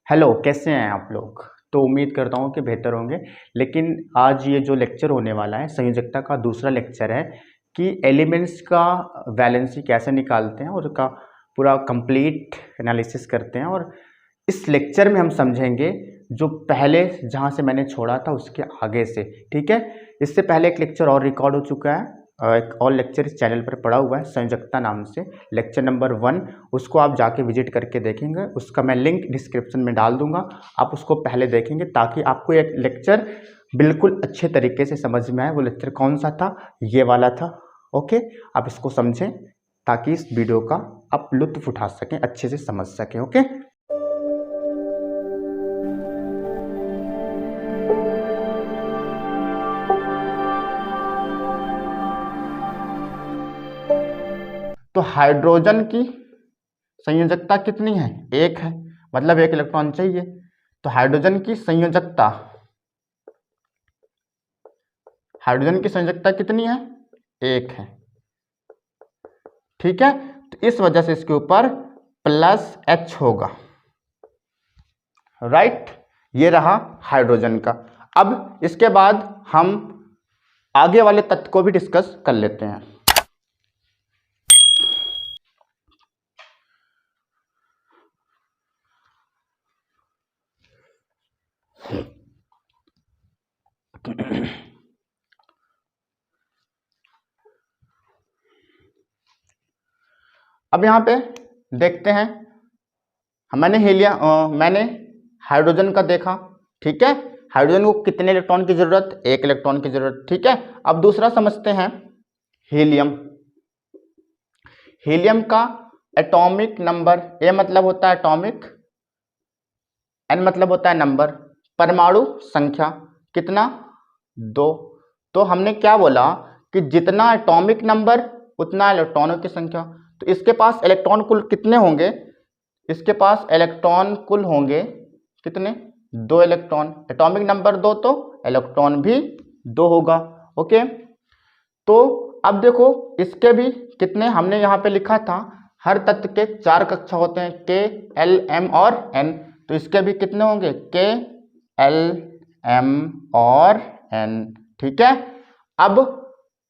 Hello, कैसे हैं आप लोग। तो उम्मीद करता हूँ कि बेहतर होंगे। लेकिन आज ये जो लेक्चर होने वाला है संयोजकता का दूसरा लेक्चर है कि एलिमेंट्स का वैलेंसी कैसे निकालते हैं और उसका पूरा कंप्लीट एनालिसिस करते हैं। और इस लेक्चर में हम समझेंगे जो पहले जहाँ से मैंने छोड़ा था उसके आगे से, ठीक है। इससे पहले एक लेक्चर और रिकॉर्ड हो चुका है, एक और लेक्चर इस चैनल पर पड़ा हुआ है संयोजकता नाम से, लेक्चर नंबर 1। उसको आप जाके विजिट करके देखेंगे, उसका मैं लिंक डिस्क्रिप्शन में डाल दूंगा। आप उसको पहले देखेंगे ताकि आपको एक लेक्चर बिल्कुल अच्छे तरीके से समझ में आए। वो लेक्चर कौन सा था? ये वाला था। ओके, आप इसको समझें ताकि इस वीडियो का आप लुत्फ उठा सकें, अच्छे से समझ सकें। ओके, तो हाइड्रोजन की संयोजकता कितनी है? एक है, मतलब एक इलेक्ट्रॉन चाहिए। तो हाइड्रोजन की संयोजकता कितनी है? एक है, ठीक है। तो इस वजह से इसके ऊपर +H होगा, राइट। ये रहा हाइड्रोजन का। अब इसके बाद हम आगे वाले तत्व को भी डिस्कस कर लेते हैं। अब यहाँ पे देखते हैं, मैंने हाइड्रोजन का देखा, ठीक है। हाइड्रोजन को कितने इलेक्ट्रॉन की जरूरत? एक इलेक्ट्रॉन की जरूरत, ठीक है। अब दूसरा समझते हैं हीलियम। हीलियम का एटॉमिक नंबर, ए मतलब होता है एटॉमिक, एन मतलब होता है नंबर, परमाणु संख्या कितना? 2। तो हमने क्या बोला कि जितना एटॉमिक नंबर उतना इलेक्ट्रॉनों की संख्या। तो इसके पास इलेक्ट्रॉन कुल कितने होंगे? इसके पास इलेक्ट्रॉन कुल होंगे कितने? 2 इलेक्ट्रॉन। एटॉमिक नंबर 2 तो इलेक्ट्रॉन भी 2 होगा। ओके, तो अब देखो इसके भी कितने हमने यहाँ पे लिखा था, हर तत्व के 4 कक्षा होते हैं, के, एल, एम और एन। तो इसके भी कितने होंगे? के, एल, एम और एन, ठीक है। अब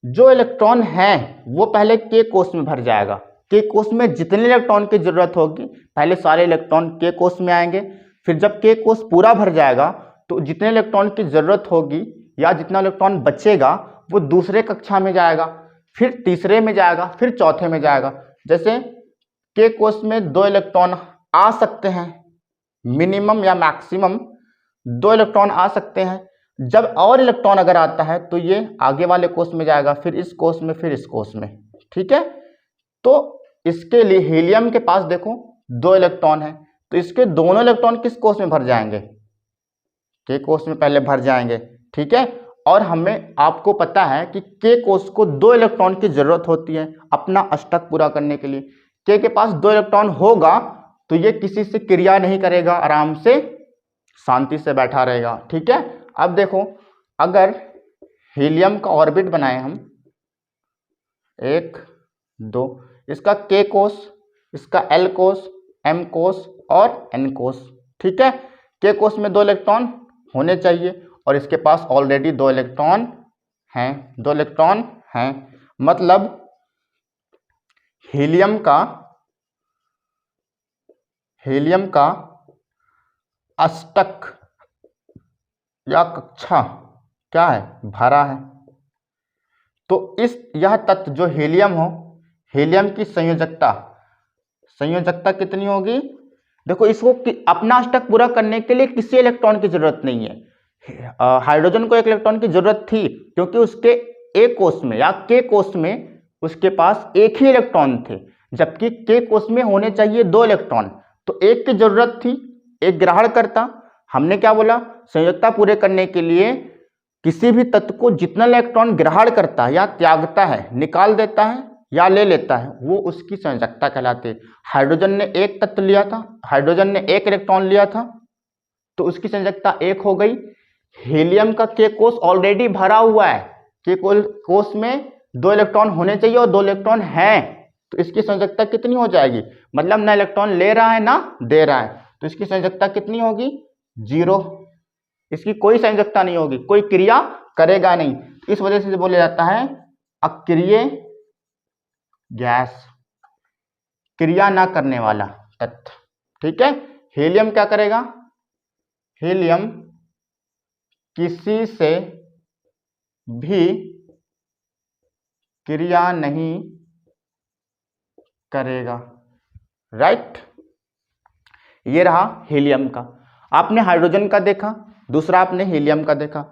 जो इलेक्ट्रॉन है वो पहले के कोष में भर जाएगा। के कोष में जितने इलेक्ट्रॉन की जरूरत होगी पहले सारे इलेक्ट्रॉन के कोष में आएंगे। फिर जब के कोष पूरा भर जाएगा तो जितने इलेक्ट्रॉन की जरूरत होगी या जितना इलेक्ट्रॉन बचेगा वो दूसरे कक्षा में जाएगा, फिर तीसरे में जाएगा, फिर चौथे में जाएगा। जैसे के कोष में 2 इलेक्ट्रॉन आ सकते हैं, मिनिमम या मैक्सिमम 2 इलेक्ट्रॉन आ सकते हैं। जब और इलेक्ट्रॉन अगर आता है तो ये आगे वाले कोष में जाएगा, फिर इस कोष में, फिर इस कोष में, ठीक है। तो इसके लिए हीलियम के पास देखो 2 इलेक्ट्रॉन है, तो इसके दोनों इलेक्ट्रॉन किस कोष में भर जाएंगे? के कोष में पहले भर जाएंगे, ठीक है। और हमें आपको पता है कि के कोष को 2 इलेक्ट्रॉन की जरूरत होती है अपना अष्टक पूरा करने के लिए। के पास 2 इलेक्ट्रॉन होगा तो ये किसी से क्रिया नहीं करेगा, आराम से शांति से बैठा रहेगा, ठीक है। अब देखो अगर हीलियम का ऑर्बिट बनाए हम 1, 2, इसका के कोष, इसका एल कोष, एम कोष और एन कोष, ठीक है। के कोष में 2 इलेक्ट्रॉन होने चाहिए और इसके पास ऑलरेडी 2 इलेक्ट्रॉन हैं, 2 इलेक्ट्रॉन हैं। मतलब हीलियम का अष्टक या कक्षा क्या है? भरा है। तो यह तत्व जो हीलियम हो, हीलियम की संयोजकता कितनी होगी? देखो इसको अपना अष्टक पूरा करने के लिए किसी इलेक्ट्रॉन की जरूरत नहीं है। हाइड्रोजन को 1 इलेक्ट्रॉन की जरूरत थी क्योंकि उसके ए कोष में या के कोष में उसके पास एक ही इलेक्ट्रॉन थे, जबकि के कोष में होने चाहिए 2 इलेक्ट्रॉन। तो एक की जरूरत थी, एक ग्रहण करता। हमने क्या बोला? संयोजकता पूरे करने के लिए किसी भी तत्व को जितना इलेक्ट्रॉन ग्रहण करता है या त्यागता है, निकाल देता है या ले लेता है, वो उसकी संयोजकता कहलाती है। हाइड्रोजन ने एक तत्व लिया था, हाइड्रोजन ने 1 इलेक्ट्रॉन लिया था तो उसकी संयोजकता 1 हो गई। हीलियम का के कोष ऑलरेडी भरा हुआ है, के कोष में 2 इलेक्ट्रॉन होने चाहिए और 2 इलेक्ट्रॉन हैं, तो इसकी संयोजकता कितनी हो जाएगी? मतलब ना इलेक्ट्रॉन ले रहा है ना दे रहा है, तो इसकी संयोजकता कितनी होगी? 0। इसकी कोई संयोजकता नहीं होगी, कोई क्रिया करेगा नहीं, इस वजह से बोला जाता है अक्रिय गैस, क्रिया ना करने वाला तत्व। ठीक है, हीलियम क्या करेगा? हीलियम किसी से भी क्रिया नहीं करेगा। राइट, ये रहा हीलियम का। आपने हाइड्रोजन का देखा, दूसरा आपने हीलियम का देखा।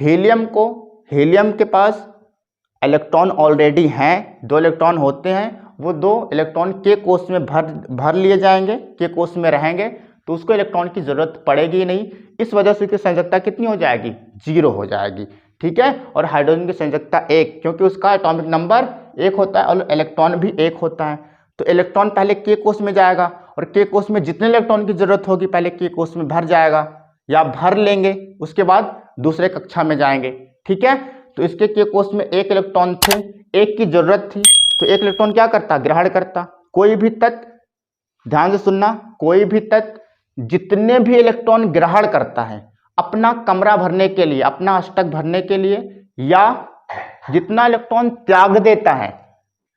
हीलियम के पास इलेक्ट्रॉन ऑलरेडी हैं, 2 इलेक्ट्रॉन होते हैं, वो 2 इलेक्ट्रॉन के कोष में भर लिए जाएंगे, के कोष में रहेंगे, तो उसको इलेक्ट्रॉन की जरूरत पड़ेगी ही नहीं, इस वजह से उसकी संयोजकता कितनी हो जाएगी? 0 हो जाएगी। ठीक है, और हाइड्रोजन की संयोजकता 1, क्योंकि उसका एटॉमिक नंबर 1 होता है और इलेक्ट्रॉन भी 1 होता है, तो इलेक्ट्रॉन पहले के कोष में जाएगा और के कोष में जितने इलेक्ट्रॉन की जरूरत होगी पहले के कोष में भर जाएगा या भर लेंगे, उसके बाद दूसरे कक्षा में जाएंगे। ठीक है, तो इसके के कोष में 1 इलेक्ट्रॉन थे, 1 की जरूरत थी, तो 1 इलेक्ट्रॉन क्या करता? ग्रहण करता। कोई भी तत्व, ध्यान से सुनना, कोई भी तत्व जितने भी इलेक्ट्रॉन ग्रहण करता है अपना कमरा भरने के लिए, अपना अष्टक भरने के लिए, या जितना इलेक्ट्रॉन त्याग देता है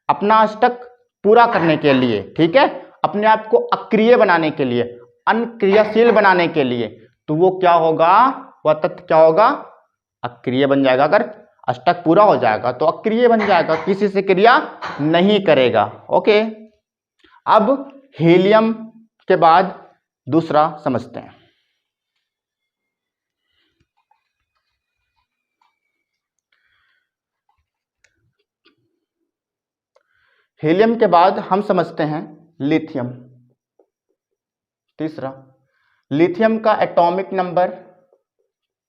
अपना अष्टक पूरा करने के लिए, ठीक है, अपने आप को अक्रिय बनाने के लिए, अनक्रियाशील बनाने के लिए, तो वो क्या होगा? वह तत्व क्या होगा? अक्रिय बन जाएगा। अगर अष्टक पूरा हो जाएगा तो अक्रिय बन जाएगा, किसी से क्रिया नहीं करेगा। ओके, अब हीलियम के बाद दूसरा समझते हैं। हीलियम के बाद हम समझते हैं लिथियम। तीसरा, लिथियम का एटॉमिक नंबर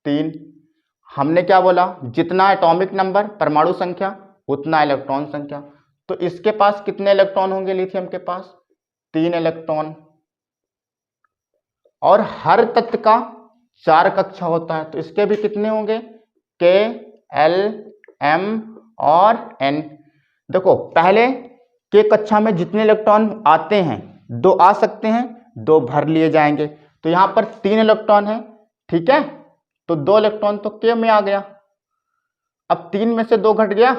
3। हमने क्या बोला? जितना एटॉमिक नंबर, परमाणु संख्या, उतना इलेक्ट्रॉन संख्या। तो इसके पास कितने इलेक्ट्रॉन होंगे? लिथियम के पास 3 इलेक्ट्रॉन, और हर तत्व का 4 कक्षा होता है, तो इसके भी कितने होंगे? के, एल, एम और एन। देखो, पहले के कक्षा में जितने इलेक्ट्रॉन आते हैं, 2 आ सकते हैं, 2 भर लिए जाएंगे, तो यहां पर 3 इलेक्ट्रॉन है। ठीक है, तो 2 इलेक्ट्रॉन तो के में आ गया। अब 3 में से 2 घट गया,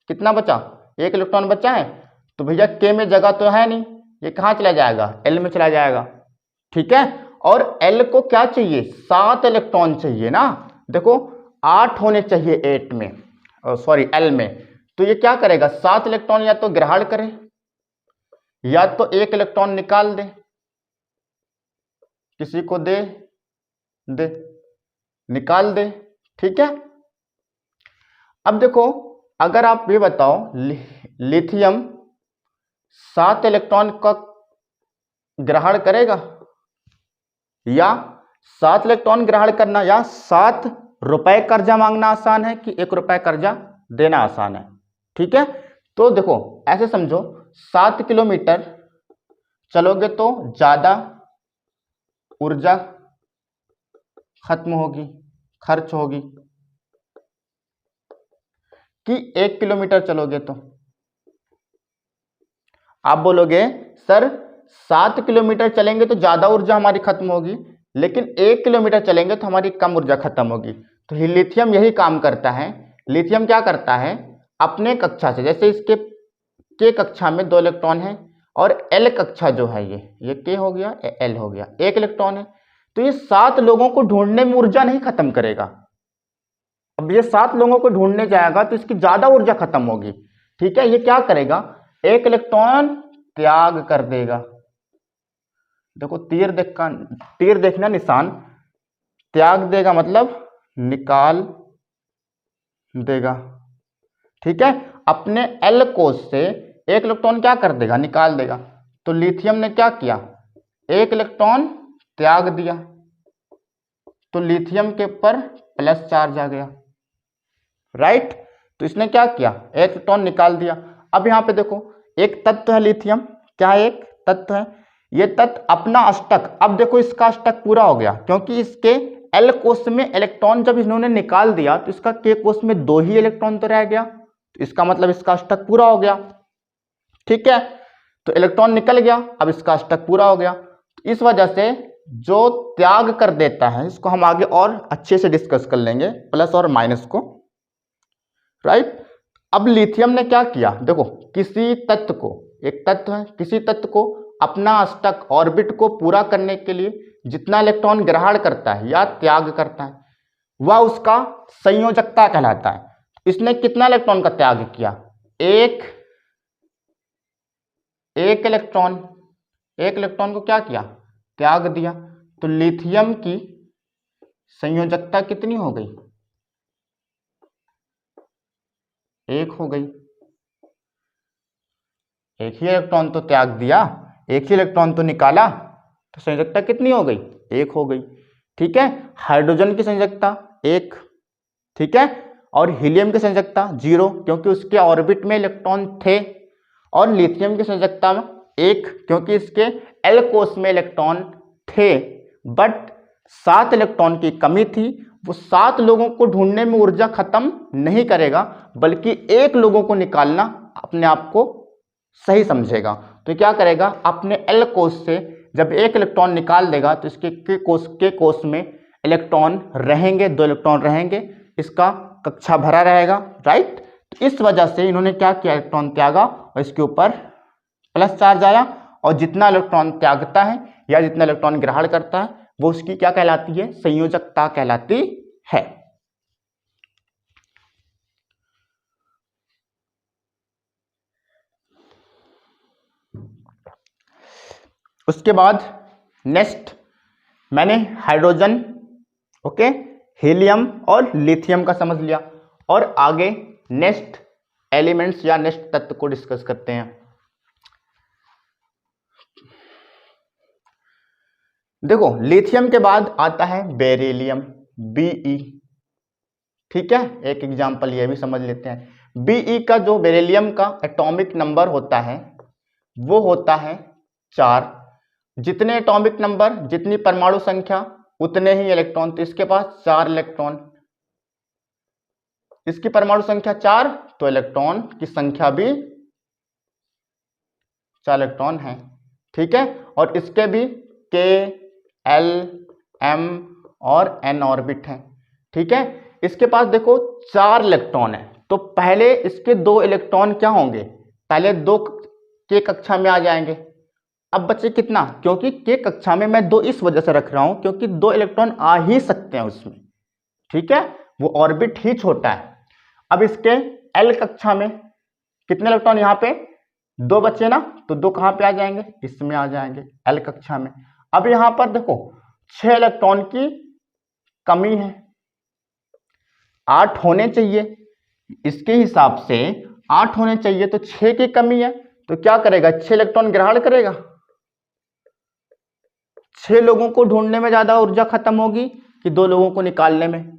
कितना बचा? 1 इलेक्ट्रॉन बचा है, तो भैया के में जगह तो है नहीं, ये कहाँ चला जाएगा? एल में चला जाएगा। ठीक है, और एल को क्या चाहिए? 7 इलेक्ट्रॉन चाहिए ना। देखो, 8 होने चाहिए 8 में, सॉरी एल में, तो ये क्या करेगा? 7 इलेक्ट्रॉन या तो ग्रहण करे या तो 1 इलेक्ट्रॉन निकाल दे, किसी को दे निकाल दे। ठीक है, अब देखो, अगर आप ये बताओ, लिथियम 7 इलेक्ट्रॉन का ग्रहण करेगा, या 7 इलेक्ट्रॉन ग्रहण करना, या 7 रुपए कर्जा मांगना आसान है कि 1 रुपए कर्जा देना आसान है? ठीक है, तो देखो ऐसे समझो, 7 किलोमीटर चलोगे तो ज्यादा ऊर्जा खत्म होगी, खर्च होगी, कि 1 किलोमीटर चलोगे तो? आप बोलोगे सर 7 किलोमीटर चलेंगे तो ज्यादा ऊर्जा हमारी खत्म होगी, लेकिन 1 किलोमीटर चलेंगे तो हमारी कम ऊर्जा खत्म होगी। तो लिथियम यही काम करता है। लिथियम क्या करता है? अपने कक्षा से, जैसे इसके के कक्षा में 2 इलेक्ट्रॉन है, और एल कक्षा जो है ये के हो गया, एल हो गया, 1 इलेक्ट्रॉन है, तो ये 7 लोगों को ढूंढने में ऊर्जा नहीं खत्म करेगा। अब ये 7 लोगों को ढूंढने जाएगा तो इसकी ज्यादा ऊर्जा खत्म होगी। ठीक है, ये क्या करेगा? 1 इलेक्ट्रॉन त्याग कर देगा। देखो, तीर देखना निशान, त्याग देगा मतलब निकाल देगा। ठीक है, अपने एल कोष से 1 इलेक्ट्रॉन क्या कर देगा? निकाल देगा। तो लिथियम ने क्या किया? 1 इलेक्ट्रॉन त्याग दिया, तो लिथियम के ऊपर प्लस चार्ज आ गया। राइट, तो इसने क्या किया? 1 इलेक्ट्रॉन निकाल दिया। अब यहां पे देखो, एक तत्व है लिथियम, क्या एक तत्व है? ये तत्व अपना अष्टक, अब देखो इसका अष्टक पूरा हो गया, क्योंकि इसके एल कोष में इलेक्ट्रॉन जब इन्होंने निकाल दिया तो इसका के कोष में 2 ही इलेक्ट्रॉन तो रह गया, तो इसका मतलब इसका अष्टक पूरा हो गया। ठीक है, तो इलेक्ट्रॉन निकल गया, अब इसका अष्टक पूरा हो गया। तो इस वजह से जो त्याग कर देता है, इसको हम आगे और अच्छे से डिस्कस कर लेंगे, प्लस और माइनस को, राइट। अब लिथियम ने क्या किया, देखो किसी तत्व को, एक तत्व है, किसी तत्व को अपना अष्टक ऑर्बिट को पूरा करने के लिए जितना इलेक्ट्रॉन ग्रहण करता है या त्याग करता है वह उसका संयोजकता कहलाता है। इसने कितना इलेक्ट्रॉन का त्याग किया, एक इलेक्ट्रॉन को क्या किया, त्याग दिया। तो लिथियम की संयोजकता कितनी हो गई, एक हो गई। एक ही इलेक्ट्रॉन तो त्याग दिया, एक ही इलेक्ट्रॉन तो निकाला, तो संयोजकता कितनी हो गई, एक हो गई। ठीक है, हाइड्रोजन की संयोजकता एक, ठीक है, और हीलियम की संयोजकता 0 क्योंकि उसके ऑर्बिट में इलेक्ट्रॉन थे, और लिथियम की संयोजकता में 1 क्योंकि इसके एल कोष में इलेक्ट्रॉन थे, बट 7 इलेक्ट्रॉन की कमी थी। वो 7 लोगों को ढूंढने में ऊर्जा खत्म नहीं करेगा, बल्कि 1 लोगों को निकालना अपने आप को सही समझेगा। तो क्या करेगा, अपने एल कोष से जब 1 इलेक्ट्रॉन निकाल देगा तो इसके के कोष में इलेक्ट्रॉन रहेंगे, 2 इलेक्ट्रॉन रहेंगे, इसका कक्षा भरा रहेगा, राइट। तो इस वजह से इन्होंने क्या किया, इलेक्ट्रॉन त्यागा और इसके ऊपर प्लस चार्ज आया, और जितना इलेक्ट्रॉन त्यागता है या जितना इलेक्ट्रॉन ग्रहण करता है वो उसकी क्या कहलाती है, संयोजकता कहलाती है। उसके बाद नेक्स्ट मैंने हाइड्रोजन, ओके, हीलियम और लिथियम का समझ लिया, और आगे नेक्स्ट एलिमेंट्स या नेक्स्ट तत्व को डिस्कस करते हैं। देखो लिथियम के बाद आता है बेरिलियम, Be, ठीक है, एक एग्जांपल ये भी समझ लेते हैं। Be का जो बेरिलियम का एटॉमिक नंबर होता है वो होता है 4। जितने एटॉमिक नंबर, जितनी परमाणु संख्या उतने ही इलेक्ट्रॉन, तो इसके पास 4 इलेक्ट्रॉन, इसकी परमाणु संख्या 4 तो इलेक्ट्रॉन की संख्या भी 4 इलेक्ट्रॉन है, ठीक है। और इसके भी K, L, M और N ऑर्बिट है, ठीक है। इसके पास देखो 4 इलेक्ट्रॉन है, तो पहले इसके 2 इलेक्ट्रॉन क्या होंगे, पहले 2 के कक्षा में आ जाएंगे। अब बचे कितना, क्योंकि के कक्षा में मैं 2 इस वजह से रख रहा हूं क्योंकि 2 इलेक्ट्रॉन आ ही सकते हैं उसमें, ठीक है, वो ऑर्बिट ही छोटा है। अब इसके एल कक्षा में कितने इलेक्ट्रॉन, यहाँ पे 2 बचे ना, तो 2 कहाँ पे आ जाएंगे, इसमें आ जाएंगे एल कक्षा में। अब यहाँ पर देखो 6 इलेक्ट्रॉन की कमी है, 8 होने चाहिए, इसके हिसाब से 8 होने चाहिए, तो 6 की कमी है, तो क्या करेगा, 6 इलेक्ट्रॉन ग्रहण करेगा। 6 लोगों को ढूंढने में ज्यादा ऊर्जा खत्म होगी कि 2 लोगों को निकालने में,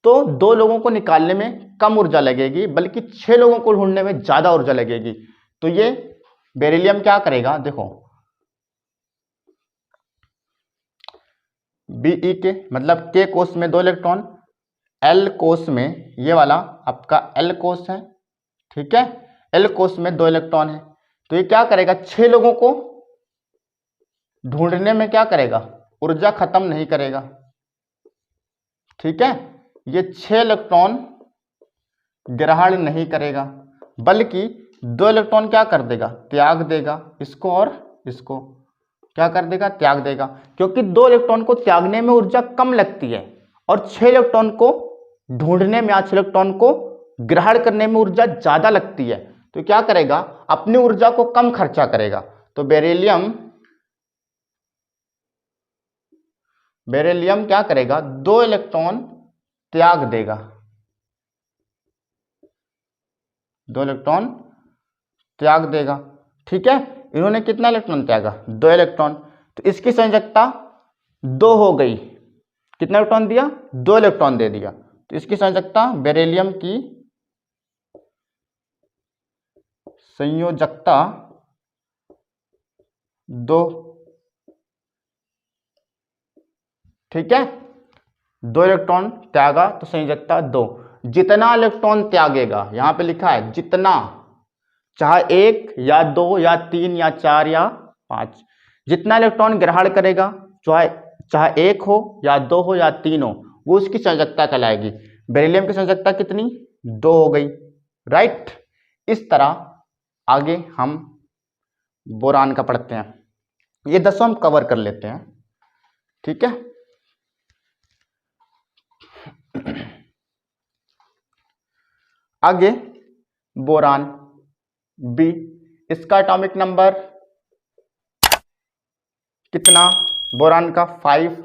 तो 2 लोगों को निकालने में कम ऊर्जा लगेगी, बल्कि 6 लोगों को ढूंढने में ज्यादा ऊर्जा लगेगी। तो ये बेरिलियम क्या करेगा, देखो Be के मतलब के कोष में 2 इलेक्ट्रॉन, एल कोष में ये वाला आपका एल कोष है, ठीक है, एल कोष में 2 इलेक्ट्रॉन है, तो ये क्या करेगा, 6 लोगों को ढूंढने में क्या करेगा, ऊर्जा खत्म नहीं करेगा, ठीक है। ये 6 इलेक्ट्रॉन ग्रहण नहीं करेगा, बल्कि 2 इलेक्ट्रॉन क्या कर देगा, त्याग देगा, इसको और इसको क्या कर देगा, त्याग देगा, क्योंकि 2 इलेक्ट्रॉन को त्यागने में ऊर्जा कम लगती है और 6 इलेक्ट्रॉन को ढूंढने में, 8 इलेक्ट्रॉन को ग्रहण करने में ऊर्जा ज्यादा लगती है, तो क्या करेगा, अपनी ऊर्जा को कम खर्चा करेगा। तो बेरिलियम क्या करेगा, 2 इलेक्ट्रॉन त्याग देगा, 2 इलेक्ट्रॉन त्याग देगा, ठीक है। इन्होंने कितना इलेक्ट्रॉन त्यागा, 2 इलेक्ट्रॉन, तो इसकी संयोजकता 2 हो गई, कितना इलेक्ट्रॉन दिया, 2 इलेक्ट्रॉन दे दिया, तो इसकी संयोजकता, बेरिलियम की संयोजकता 2, ठीक है, 2 इलेक्ट्रॉन त्यागा तो संयोजकता 2। जितना इलेक्ट्रॉन त्यागेगा, यहां पे लिखा है जितना, चाहे 1 या 2 या 3 या 4 या 5, जितना इलेक्ट्रॉन ग्रहण करेगा, चाहे चाहे एक हो या दो हो या तीन हो, वो उसकी संयोजकता कहलाएगी। बेरिलियम की संयोजकता कितनी, 2 हो गई, राइट। इस तरह आगे हम बोरान का पढ़ते हैं, ये 10 हम कवर कर लेते हैं, ठीक है। आगे बोरान बी, इसका एटॉमिक नंबर कितना, बोरान का 5,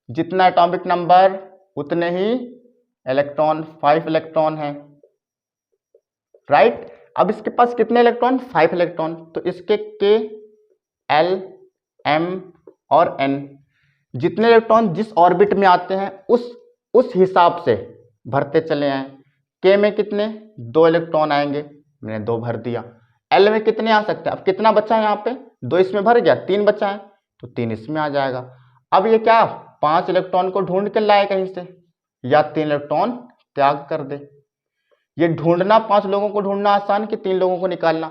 जितना एटॉमिक नंबर उतने ही इलेक्ट्रॉन, 5 इलेक्ट्रॉन है, राइट। अब इसके पास कितने इलेक्ट्रॉन, 5 इलेक्ट्रॉन, तो इसके के, एल, एम और एन, जितने इलेक्ट्रॉन जिस ऑर्बिट में आते हैं उस हिसाब से भरते चले आए। के में कितने, 2 इलेक्ट्रॉन आएंगे, मैंने 2 भर दिया। एल में कितने आ सकते हैं, अब कितना बचा है यहाँ पे, 2 इसमें भर गया, 3 बचा है तो 3 इसमें आ जाएगा। अब ये क्या 5 इलेक्ट्रॉन को ढूंढ के लाए कहीं से, या 3 इलेक्ट्रॉन त्याग कर दे। ये ढूंढना, 5 लोगों को ढूंढना आसान कि 3 लोगों को निकालना।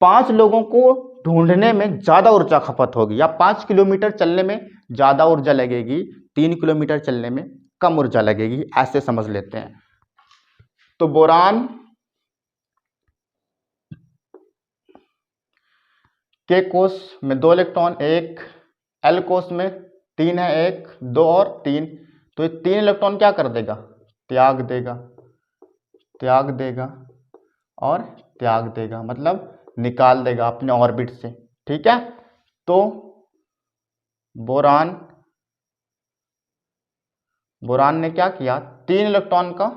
5 लोगों को ढूंढने में ज्यादा ऊर्जा खपत होगी, या 5 किलोमीटर चलने में ज्यादा ऊर्जा लगेगी, 3 किलोमीटर चलने में कम ऊर्जा लगेगी, ऐसे समझ लेते हैं। तो बोरान के कोष में 2 इलेक्ट्रॉन, एक एल कोष में 3 है, 1 2 और 3, तो ये 3 इलेक्ट्रॉन क्या कर देगा, त्याग देगा, त्याग देगा और त्याग देगा, मतलब निकाल देगा अपने ऑर्बिट से, ठीक है। तो बोरान ने क्या किया, 3 इलेक्ट्रॉन का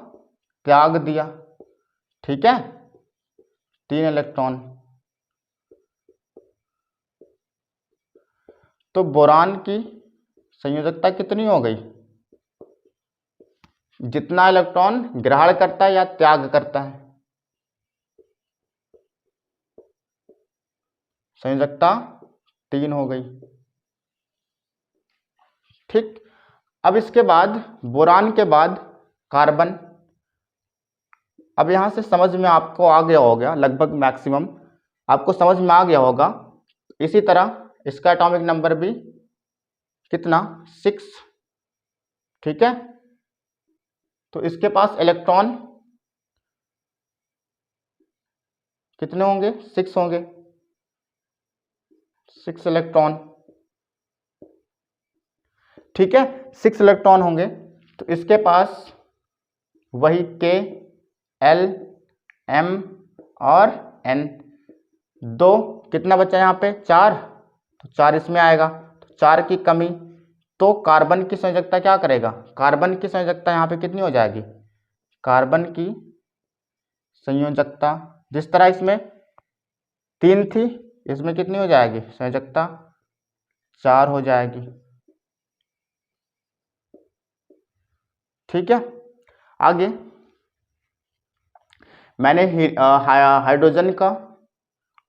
त्याग दिया, ठीक है, 3 इलेक्ट्रॉन। तो बोरान की संयोजकता कितनी हो गई, जितना इलेक्ट्रॉन ग्रहण करता है या त्याग करता है, संयोजकता 3 हो गई, ठीक। अब इसके बाद बोरान के बाद कार्बन, अब यहां से समझ में आपको आ गया होगा, लगभग मैक्सिमम आपको समझ में आ गया होगा। इसी तरह इसका एटॉमिक नंबर भी कितना, 6, ठीक है। तो इसके पास इलेक्ट्रॉन कितने होंगे, 6 होंगे, 6 इलेक्ट्रॉन, ठीक है, 6 इलेक्ट्रॉन होंगे। तो इसके पास वही के, एल, एम और एन, 2 कितना बचा यहाँ पे, 4, तो 4 इसमें आएगा, तो 4 की कमी, तो कार्बन की संयोजकता क्या करेगा, कार्बन की संयोजकता यहाँ पे कितनी हो जाएगी, कार्बन की संयोजकता जिस तरह इसमें 3 थी, इसमें कितनी हो जाएगी संयोजकता, 4 हो जाएगी, ठीक है। आगे मैंने हाइड्रोजन का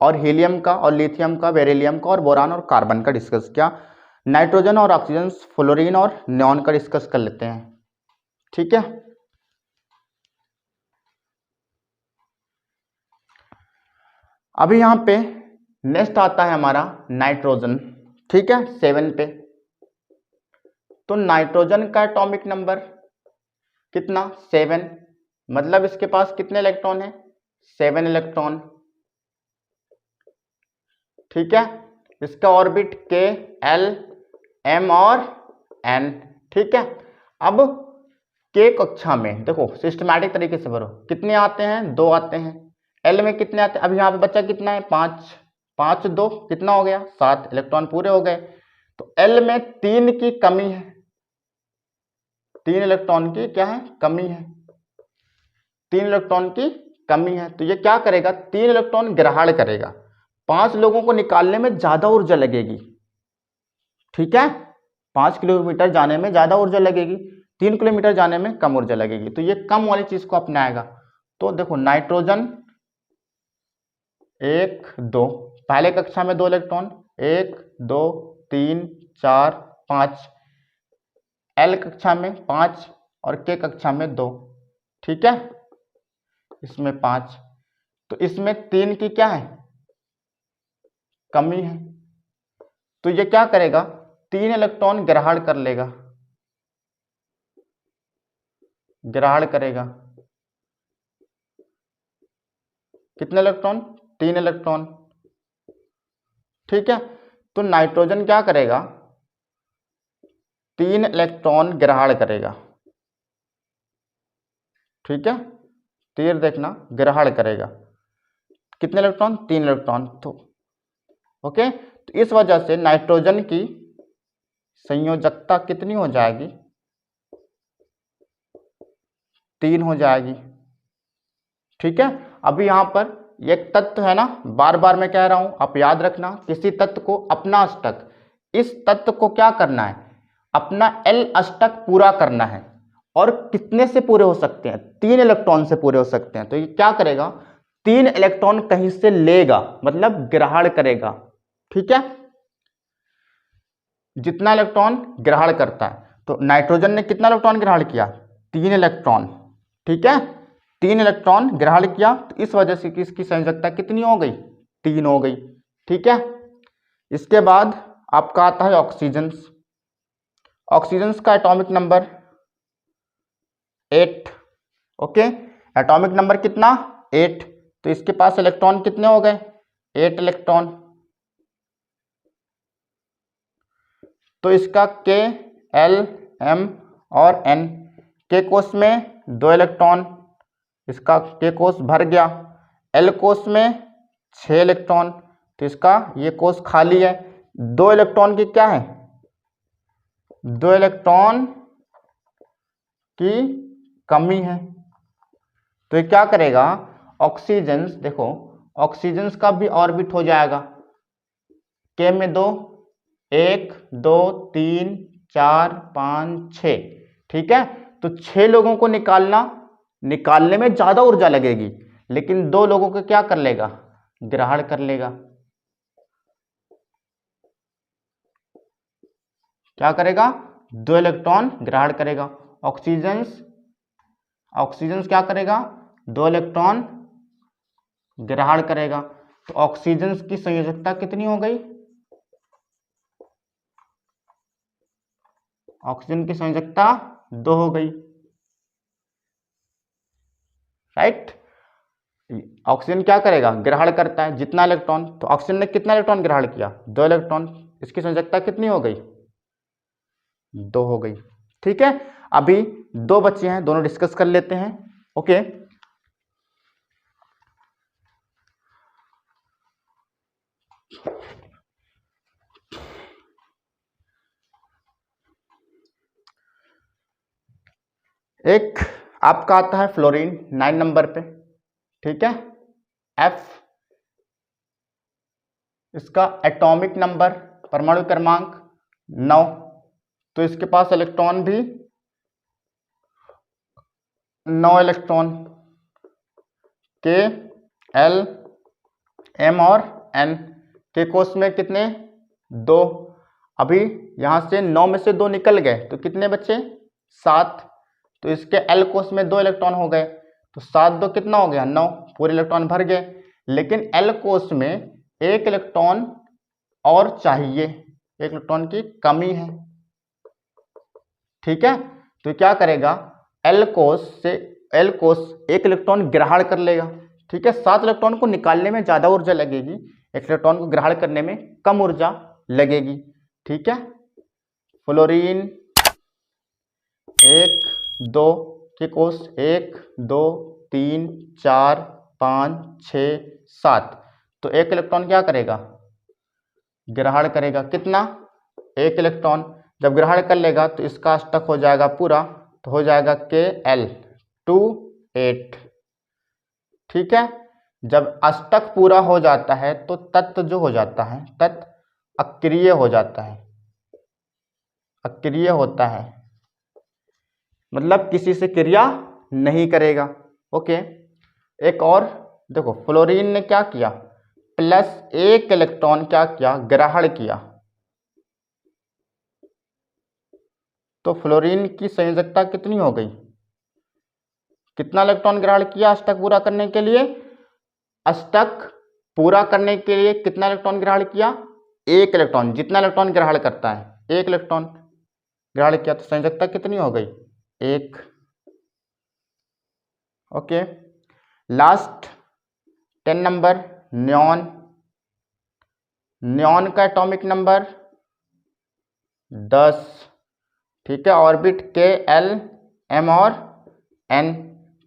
और हीलियम का और लिथियम का, बेरिलियम का और बोरान और कार्बन का डिस्कस किया। नाइट्रोजन और ऑक्सीजन, फ्लोरीन और नियॉन का डिस्कस कर लेते हैं, ठीक है। अभी यहाँ पे नेक्स्ट आता है हमारा नाइट्रोजन, ठीक है, 7 पे। तो नाइट्रोजन का एटॉमिक नंबर कितना, 7, मतलब इसके पास कितने इलेक्ट्रॉन है, 7 इलेक्ट्रॉन, ठीक है। इसका ऑर्बिट के, एल, एम और एन, ठीक है। अब के कक्षा में देखो सिस्टमैटिक तरीके से भरो, कितने आते हैं, 2 आते हैं। एल में कितने आते हैं, अब यहाँ पे बच्चा कितना है, 5, 5 2 कितना हो गया, 7 इलेक्ट्रॉन पूरे हो गए। तो एल में 3 की कमी है, 3 इलेक्ट्रॉन की क्या है, कमी है, 3 इलेक्ट्रॉन की कमी है। तो ये क्या करेगा, 3 इलेक्ट्रॉन ग्रहण करेगा, 5 लोगों को निकालने में ज्यादा ऊर्जा लगेगी, ठीक है, 5 किलोमीटर जाने में ज्यादा ऊर्जा लगेगी, 3 किलोमीटर जाने में कम ऊर्जा लगेगी, तो ये कम वाली चीज को अपनाएगा। तो देखो नाइट्रोजन 1 2, पहले कक्षा में 2 इलेक्ट्रॉन, 1 2 3 4 5, एल कक्षा में 5 और के कक्षा में 2, ठीक है, इसमें 5, तो इसमें 3 की क्या है, कमी है। तो ये क्या करेगा, 3 इलेक्ट्रॉन ग्रहण कर लेगा, ग्रहण करेगा। कितने इलेक्ट्रॉन? 3 इलेक्ट्रॉन। ठीक है, तो नाइट्रोजन क्या करेगा? 3 इलेक्ट्रॉन ग्रहण करेगा। ठीक है, तीर देखना, ग्रहण करेगा। कितने इलेक्ट्रॉन? 3 इलेक्ट्रॉन। तो ओके, तो इस वजह से नाइट्रोजन की संयोजकता कितनी हो जाएगी? 3 हो जाएगी। ठीक है, अभी यहां पर एक तत्व है ना, बार बार मैं कह रहा हूं, आप याद रखना, किसी तत्व को अपना अष्टक, इस तत्व को क्या करना है? अपना L अष्टक पूरा करना है। और कितने से पूरे हो सकते हैं? 3 इलेक्ट्रॉन से पूरे हो सकते हैं। तो ये क्या करेगा? 3 इलेक्ट्रॉन कहीं से लेगा, मतलब ग्रहण करेगा। ठीक है, जितना इलेक्ट्रॉन ग्रहण करता है, तो नाइट्रोजन ने कितना इलेक्ट्रॉन ग्रहण किया? 3 इलेक्ट्रॉन। ठीक है, 3 इलेक्ट्रॉन ग्रहण किया, तो इस वजह से इसकी संयोजकता कितनी हो गई? 3 हो गई। ठीक है, इसके बाद आपका आता है ऑक्सीजन। ऑक्सीजन का atomic number 8। Okay, atomic number कितना? 8। तो इसके पास इलेक्ट्रॉन कितने हो गए? 8 इलेक्ट्रॉन। तो इसका K, L, M और N, K कोष में 2 इलेक्ट्रॉन, इसका K कोष भर गया। L कोष में 6 इलेक्ट्रॉन, तो इसका ये कोष खाली है। 2 इलेक्ट्रॉन की क्या है? 2 इलेक्ट्रॉन की कमी है। तो ये क्या करेगा? ऑक्सीजन, देखो ऑक्सीजन का भी ऑर्बिट हो जाएगा। K में 2, 1 2 3 4 5 6। ठीक है, तो 6 लोगों को निकालने में ज्यादा ऊर्जा लगेगी, लेकिन 2 लोगों को क्या कर लेगा? ग्रहण कर लेगा। क्या करेगा? 2 इलेक्ट्रॉन ग्रहण करेगा। ऑक्सीजन क्या करेगा? 2 इलेक्ट्रॉन ग्रहण करेगा। तो ऑक्सीजन की संयोजकता कितनी हो गई? ऑक्सीजन की संयोजकता 2 हो गई। राइट, ऑक्सीजन क्या करेगा? ग्रहण करता है जितना इलेक्ट्रॉन। तो ऑक्सीजन ने कितना इलेक्ट्रॉन ग्रहण किया? 2 इलेक्ट्रॉन। इसकी संयोजकता कितनी हो गई? 2 हो गई। ठीक है, अभी 2 बच्चे हैं, दोनों डिस्कस कर लेते हैं। ओके, एक आपका आता है फ्लोरीन 9 नंबर पे। ठीक है, F, इसका एटॉमिक नंबर, परमाणु क्रमांक 9। तो इसके पास इलेक्ट्रॉन भी 9 इलेक्ट्रॉन। K, L, M और N, के कोष में कितने? 2। अभी यहां से 9 में से 2 निकल गए, तो कितने बचे? 7। तो इसके L कोष में 2 इलेक्ट्रॉन हो गए, तो 7 2 कितना हो गया? 9। पूरे इलेक्ट्रॉन भर गए, लेकिन L कोष में 1 इलेक्ट्रॉन और चाहिए, 1 इलेक्ट्रॉन की कमी है। ठीक है, तो क्या करेगा? L कोष 1 इलेक्ट्रॉन ग्रहण कर लेगा। ठीक है, 7 इलेक्ट्रॉन को निकालने में ज्यादा ऊर्जा लगेगी, 1 इलेक्ट्रॉन को ग्रहण करने में कम ऊर्जा लगेगी। ठीक है, फ्लोरीन 1 2 के कोष 1 2 3 4 5 6 7। तो 1 इलेक्ट्रॉन क्या करेगा? ग्रहण करेगा। कितना? 1 इलेक्ट्रॉन। जब ग्रहण कर लेगा तो इसका अष्टक हो जाएगा पूरा, तो हो जाएगा KL 2 8। ठीक है, जब अष्टक पूरा हो जाता है तो तत्व जो हो जाता है, तत्व अक्रिय हो जाता है, अक्रिय होता है, मतलब किसी से क्रिया नहीं करेगा। ओके, एक और देखो, फ्लोरीन ने क्या किया? +1 इलेक्ट्रॉन क्या किया? ग्रहण किया। तो फ्लोरीन की संयोजकता कितनी हो गई? कितना इलेक्ट्रॉन ग्रहण किया अष्टक पूरा करने के लिए? अष्टक पूरा करने के लिए कितना इलेक्ट्रॉन ग्रहण किया? एक इलेक्ट्रॉन, जितना इलेक्ट्रॉन ग्रहण करता है, एक इलेक्ट्रॉन ग्रहण किया तो संयोजकता कितनी हो गई, एक। Okay, last 10 number neon. Neon का एटॉमिक नंबर 10, ठीक है। ऑर्बिट के, एल, एम और एन।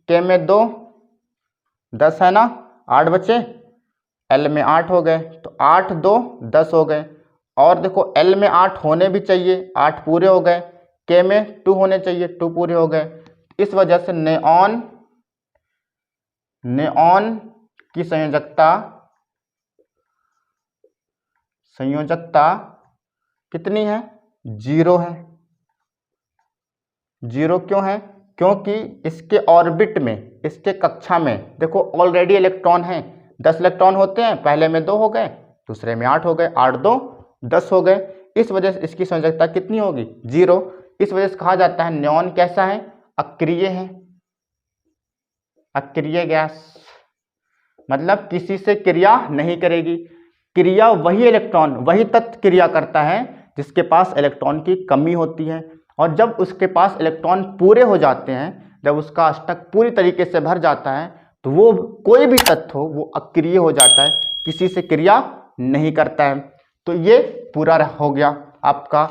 के में 2, 10 है ना, 8 बचे, एल में 8 हो गए, तो 8 2 10 हो गए। और देखो एल में 8 होने भी चाहिए, 8 पूरे हो गए, के में 2 होने चाहिए, 2 पूरे हो गए। इस वजह से नियॉन की संयोजकता कितनी है, 0 है। 0 क्यों है, क्योंकि इसके ऑर्बिट में, इसके कक्षा में देखो ऑलरेडी इलेक्ट्रॉन है, 10 इलेक्ट्रॉन होते हैं, पहले में 2 हो गए, दूसरे में 8 हो गए, 8 2 10 हो गए। इस वजह से इसकी संयोजकता कितनी होगी, 0। इस वजह से कहा जाता है नियॉन कैसा है, अक्रिय है। अक्रिय गैस मतलब किसी से क्रिया नहीं करेगी। क्रिया वही इलेक्ट्रॉन, वही तत्व क्रिया करता है जिसके पास इलेक्ट्रॉन की कमी होती है। और जब उसके पास इलेक्ट्रॉन पूरे हो जाते हैं, जब उसका अष्टक पूरी तरीके से भर जाता है, तो वो कोई भी तत्व हो वो अक्रिय हो जाता है, किसी से क्रिया नहीं करता है। तो ये पूरा हो गया आपका